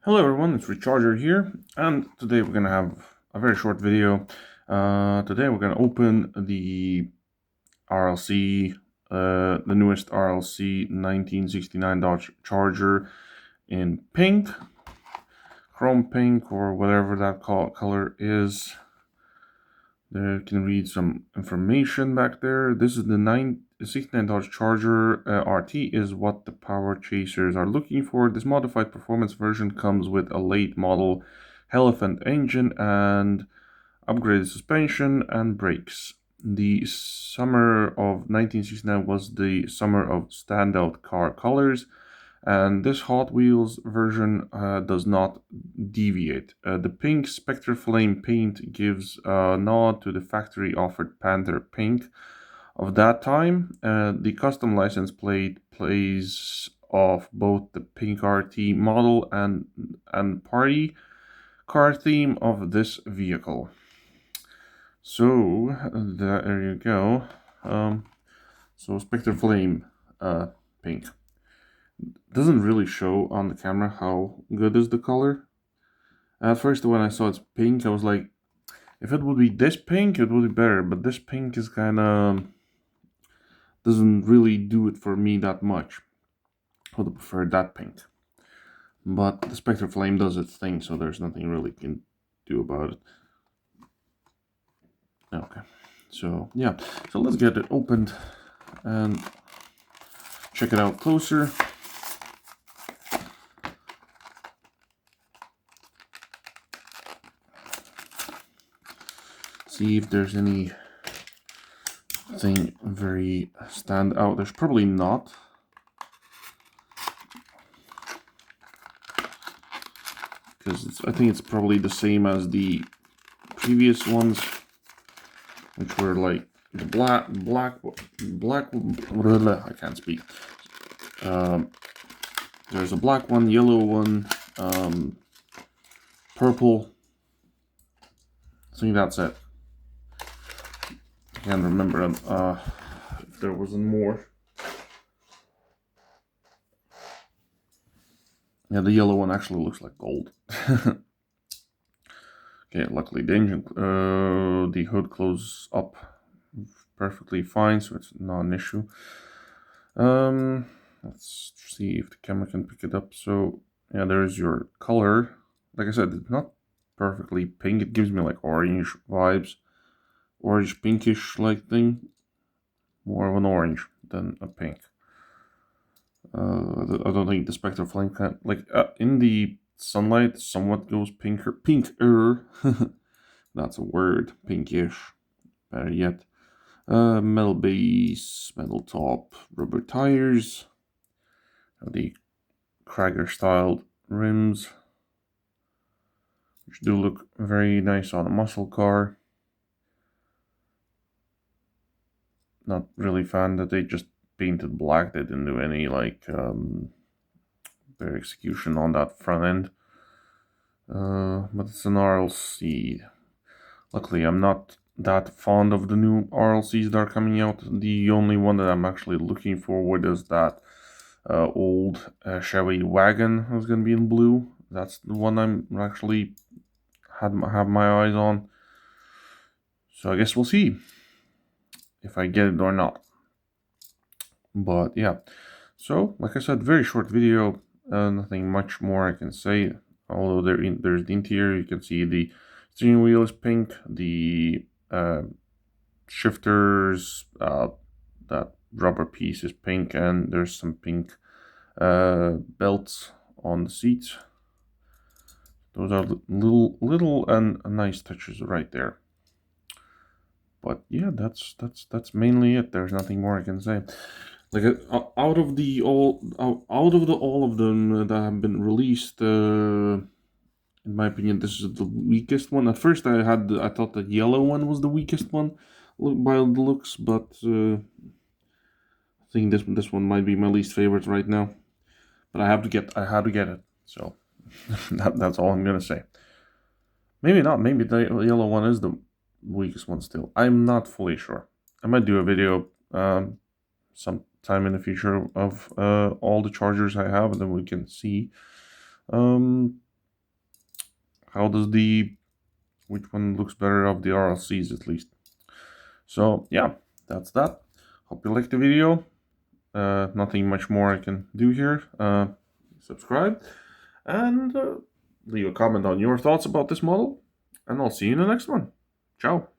Hello everyone, it's Recharger here, and today we're gonna have a very short video. Today we're gonna open the RLC, the newest RLC 1969 Dodge Charger in pink, chrome pink, or whatever that color is. There you can read some information back there. This is the 69 Dodge Charger RT is what the power chasers are looking for. This modified performance version comes with a late model Elephant engine and upgraded suspension and brakes. The summer of 1969 was the summer of standout car colors, and this Hot Wheels version does not deviate. The pink Spectre Flame paint gives a nod to the factory offered Panther pink of that time. The custom license plate plays off both the pink RT model and party car theme of this vehicle. So there you go. So Spectre Flame pink. Doesn't really show on the camera how good is the color. At first when I saw it's pink, I was like, if it would be this pink it would be better, but this pink is kind of doesn't really do it for me that much. I would prefer that pink, but the Spectre Flame does its thing, so there's nothing really can do about it. Okay, so yeah, so let's get it opened and check it out closer. See if there's anything very stand out. There's probably not. Because I think it's probably the same as the previous ones, which were like the black, I can't speak. There's a black one, yellow one, purple. I think that's it. I can't remember if there wasn't more. Yeah, the yellow one actually looks like gold. Okay, luckily the engine, the hood closes up perfectly fine, so it's not an issue. Let's see if the camera can pick it up. So yeah, there's your color. Like I said, it's not perfectly pink. It gives me like orange vibes, orange pinkish like thing. More of an orange than a pink. I don't think the Spectre Flame can, like, in the sunlight somewhat goes pinker. That's a word, pinkish, better yet. Metal base, metal top, rubber tires, the Kragger styled rims, which do look very nice on a muscle car. Not really fan that they just painted black. They didn't do any like their execution on that front end. But it's an RLC. Luckily, I'm not that fond of the new RLCs that are coming out. The only one that I'm actually looking forward is that old Chevy wagon was going to be in blue. That's the one I'm actually have my eyes on. So I guess we'll see if I get it or not. But yeah, so like I said, very short video. Nothing much more I can say. Although there's the interior, you can see the steering wheel is pink, the shifters, that rubber piece is pink, and there's some pink belts on the seats. Those are little and nice touches right there. But yeah, that's mainly it. There's nothing more I can say. Like out of all of them that have been released, in my opinion, this is the weakest one. At first, I thought the yellow one was the weakest one, by the looks, but I think this one might be my least favorite right now. But I had to get it. So that's all I'm gonna say. Maybe not. Maybe the yellow one is the weakest one still. I'm not fully sure. I might do a video sometime in the future of all the chargers I have, and then we can see. how does which one looks better of the RLCs at least. So yeah, that's that. Hope you liked the video. Nothing much more I can do here. Subscribe and leave a comment on your thoughts about this model, and I'll see you in the next one. Ciao.